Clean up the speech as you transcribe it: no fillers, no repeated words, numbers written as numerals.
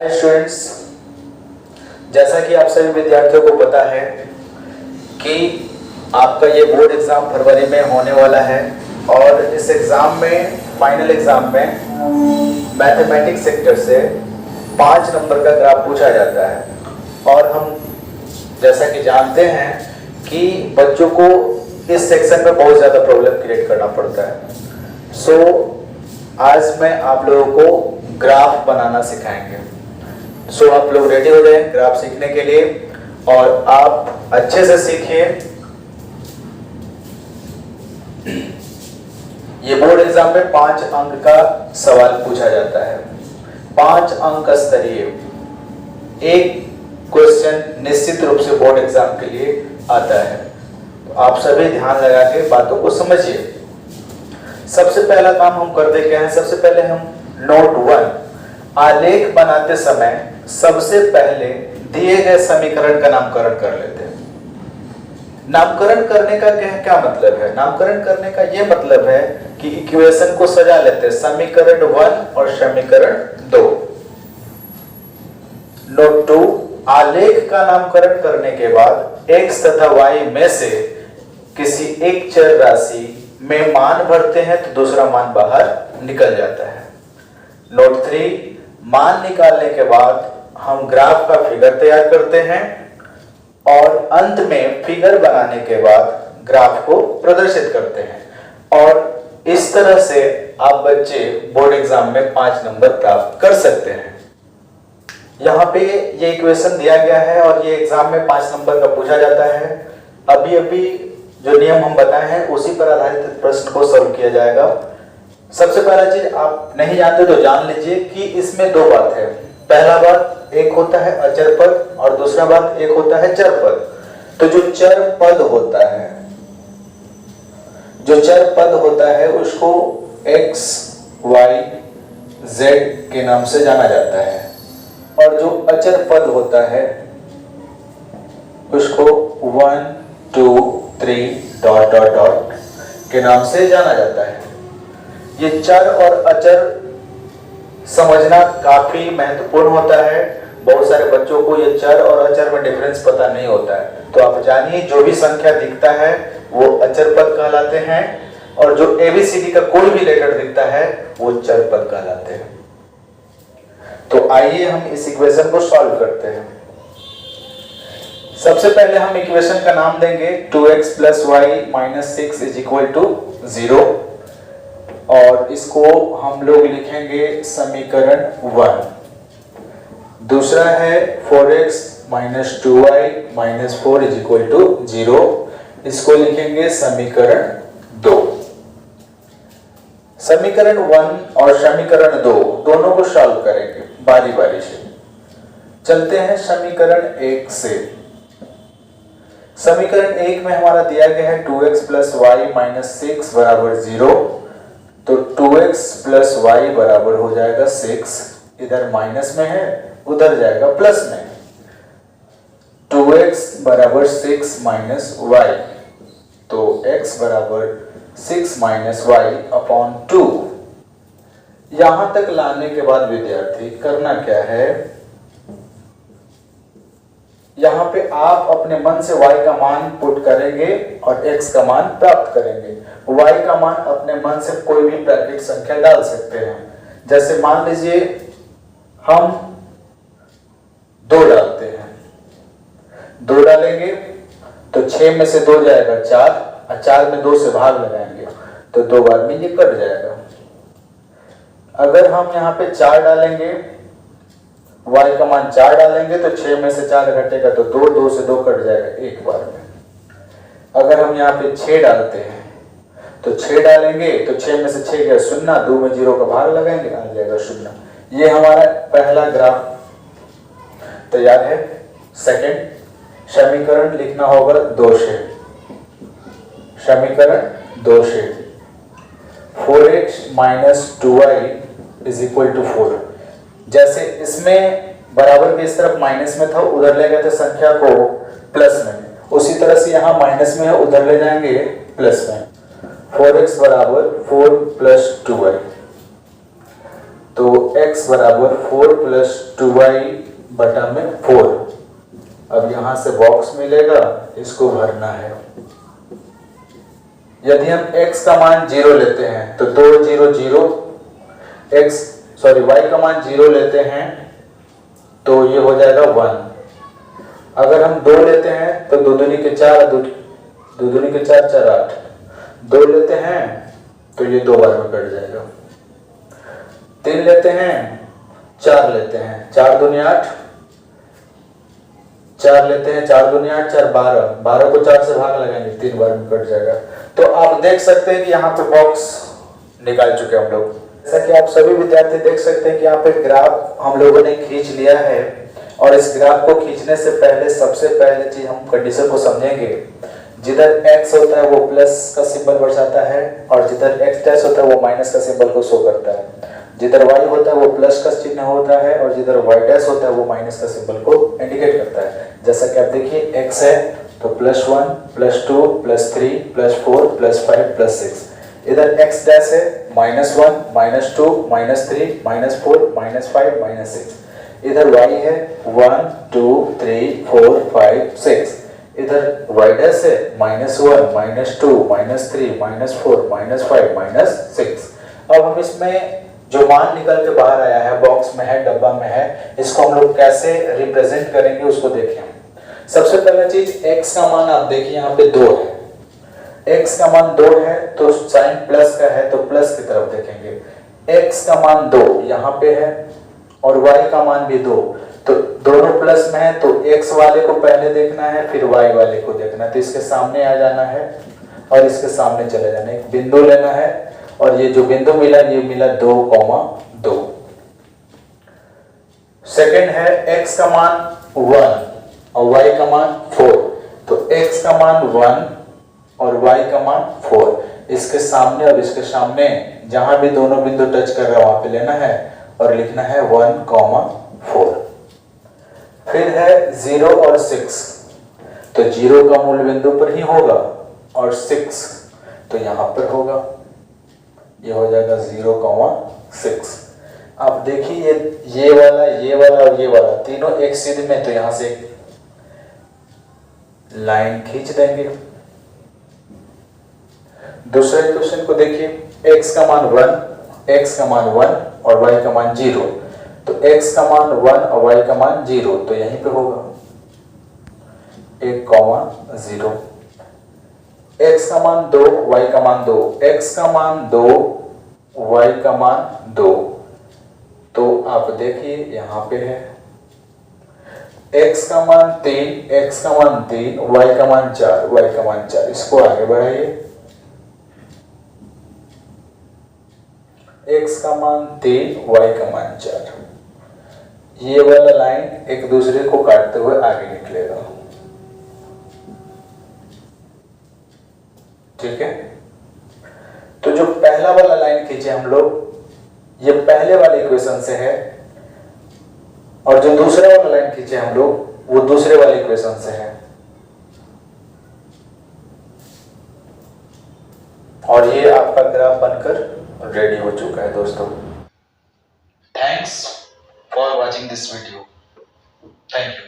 Students, जैसा कि आप सभी विद्यार्थियों को पता है कि आपका ये बोर्ड एग्जाम फरवरी में होने वाला है और इस एग्जाम में फाइनल एग्जाम में मैथमेटिक्स सेक्टर से 5 नंबर का ग्राफ पूछा जाता है। और हम जैसा कि जानते हैं कि बच्चों को इस सेक्शन में बहुत ज़्यादा प्रॉब्लम क्रिएट करना पड़ता है। सो आज मैं आप लोगों को ग्राफ बनाना सिखाएंगे। सो आप लोग रेडी हो जाएं ग्राफ सीखने के लिए और आप अच्छे से सीखिए। ये बोर्ड एग्जाम में 5 अंक का सवाल पूछा जाता है। 5 अंक स्तरीय एक क्वेश्चन निश्चित रूप से बोर्ड एग्जाम के लिए आता है। तो आप सभी ध्यान लगा के बातों को समझिए। सबसे पहला काम हम करते क्या है, सबसे पहले हम नोट 1 आलेख बनाते समय सबसे पहले दिए गए समीकरण का नामकरण कर लेते हैं। नामकरण करने का क्या मतलब है? नामकरण करने का यह मतलब है कि इक्वेशन को सजा लेते हैं, समीकरण 1 और समीकरण 2। नोट 2 आलेख का नामकरण करने के बाद x तथा y में से किसी एक चर राशि में मान भरते हैं तो दूसरा मान बाहर निकल जाता है। नोट 3 मान निकालने के बाद हम ग्राफ का फिगर तैयार करते हैं और अंत में फिगर बनाने के बाद ग्राफ को प्रदर्शित करते हैं। और इस तरह से आप बच्चे बोर्ड एग्जाम में 5 नंबर प्राप्त कर सकते हैं। यहाँ पे ये इक्वेशन दिया गया है और ये एग्जाम में 5 नंबर का पूछा जाता है। अभी अभी जो नियम हम बताए हैं उसी पर आधारित प्रश्न को सॉल्व किया जाएगा। सबसे पहला चीज आप नहीं जानते तो जान लीजिए कि इसमें 2 बात है। पहला बात एक होता है अचर पद और दूसरा बात एक होता है चर पद। तो जो चर पद होता है उसको x, y, z के नाम से जाना जाता है और जो अचर पद होता है उसको 1, 2, 3 डॉट डॉट डॉट के नाम से जाना जाता है। ये चर और अचर समझना काफी महत्वपूर्ण होता है। बहुत सारे बच्चों को ये चर और अचर में डिफरेंस पता नहीं होता है। तो आप जानिए जो भी संख्या दिखता है वो अचर पद कहलाते हैं और जो ABCD का कोई भी लेटर दिखता है वो चर पद कहलाते हैं। तो आइए हम इस इक्वेशन को सॉल्व करते हैं। सबसे पहले हम इक्वेशन का नाम देंगे 2x + y - 6 = 0 और इसको हम लोग लिखेंगे समीकरण 1। दूसरा है 4x - 2y - 4 = 0, इसको लिखेंगे समीकरण 2। समीकरण 1 और समीकरण 2 दोनों को सॉल्व करेंगे बारी बारी से। चलते हैं समीकरण 1 से। समीकरण 1 में हमारा दिया गया है 2x + y - 6 = 0। तो 2x + y बराबर हो जाएगा 6। इधर माइनस में है उधर जाएगा प्लस में। 2x = 6 - y तो x = 6 - y/2। यहां तक लाने के बाद विद्यार्थी करना क्या है, यहां पे आप अपने मन से y का मान पुट करेंगे और x का मान प्राप्त करेंगे। y का मान अपने मन से कोई भी प्राकृतिक संख्या डाल सकते हैं। जैसे मान लीजिए हम 2 डालते हैं, 2 डालेंगे तो 6 में से 2 जाएगा 4 और 4 में 2 से भाग लगाएंगे तो 2 बार में ये कट जाएगा। अगर हम यहाँ पे 4 डालेंगे, y का मान 4 डालेंगे तो 6 में से 4 घटेगा तो 2, 2 से 2 कट जाएगा एक बार में। अगर हम यहाँ पे 6 डालते हैं तो 6 डालेंगे तो 6 में से 6 गया 0, 2 में 0 का भाग लगाएंगे आ जाएगा 0। ये हमारा पहला ग्राफ तैयार है। सेकंड समीकरण लिखना होगा 2 से। समीकरण 2 से 4x - 2y = 4। जैसे इसमें बराबर भी इस तरफ माइनस में था, उधर ले गए थे संख्या को प्लस में, उसी तरह से यहाँ माइनस में है उधर ले जाएंगे प्लस में। 4x = 4 + 2y। तो x बराबर 4 प्लस 2y बटा में 4। अब यहां से बॉक्स मिलेगा, इसको भरना है। यदि हम x का मान 0 लेते हैं तो 2 0 0, y का मान 0 लेते हैं तो ये हो जाएगा 1। अगर हम 2 लेते हैं तो 2 दूनी के 4, 2 दूनी के 4 4 8, 2 लेते हैं तो ये 2 बार में कट जाएगा। 3 लेते हैं, 4 लेते हैं, 4 दूनी 8, 4 लेते हैं, 4 दूनी 8, 4 12, 12 को 4 से भाग लगाएंगे, 3 बार में कट जाएगा। तो आप देख सकते हैं कि यहाँ पे बॉक्स निकाल चुके हम लोग। जैसा कि आप सभी विद्यार्थी देख सकते हैं कि यहाँ पे ग्राफ हम लोगों ने खींच लिया है, और इस ग्राफ को खींचने से पहले सबसे पहले चीज हम कंडीशन को समझेंगे। जिधर x होता है वो प्लस का सिंबल दर्शाता है, और जिधर x डैश होता है वो माइनस का सिंबल को शो करता है। जिधर y होता है वो प्लस का चिन्ह होता है, और जिधर y डैश होता है वो माइनस का सिंबल को इंडिकेट करता है। जैसा कि आप देखिए x है तो +1 +2 +3 +4 +5 +6। इधर x डैश है -1 -2 -3 -4 -5 -6। इधर y है 1 2 3 4 5 6। इधर y डैश है -1 -2 -3 -4 -5 -6। अब हम इसमें जो मान निकल के बाहर आया है, बॉक्स में है, डब्बा में है, इसको हम लोग कैसे रिप्रेजेंट करेंगे उसको देखें। सबसे पहला चीज x का मान आप देखिए यहाँ पे 2 है। x का मान 2 है तो साइन प्लस का है तो प्लस की तरफ देखेंगे। x का मान 2 यहाँ पे है और y का मान भी 2, तो दोनों प्लस में है तो x वाले को पहले देखना है, फिर y वाले को देखना है। तो इसके सामने आ जाना है और इसके सामने चले जाना है, एक बिंदु लेना है, और ये जो बिंदु मिला ये मिला 2, 2। सेकंड है x का मान 1 और y का मान 4, तो x का मान 1 और y का मान 4। इसके सामने और इसके सामने जहां भी दोनों बिंदु टच कर रहा है वहां पे लेना है और लिखना है 1, 4। फिर है 0 और 6, तो 0 का मूल बिंदु पर ही होगा और 6 तो यहां पर होगा, ये हो जाएगा 0, 6। अब देखिए ये वाला और ये वाला तीनों एक सीध में, तो यहां से लाइन खींच देंगे। दूसरे क्वेश्चन को देखिए, x का मान 1 और y का मान 0, तो x का मान 1 और y का मान 0, तो यहीं पे होगा 1, 0। x का मान 2, y का मान 2, x का मान 2, y का मान 2, तो आप देखिए यहां पे है x का मान 3, x का मान 3, y का मान 4, इसको आगे बढ़ाइए। x का मान 3, y का मान 4, ये वाला लाइन एक दूसरे को काटते हुए आगे निकलेगा, ठीक है। तो जो पहला वाला लाइन खींचे हम लोग, ये पहले वाले इक्वेशन से है, और जो दूसरा वाला लाइन खींचे हम लोग वो दूसरे वाले इक्वेशन से है, और ये आपका ग्राफ बनकर रेडी हो चुका है दोस्तों। Thanks for watching this video. Thank you.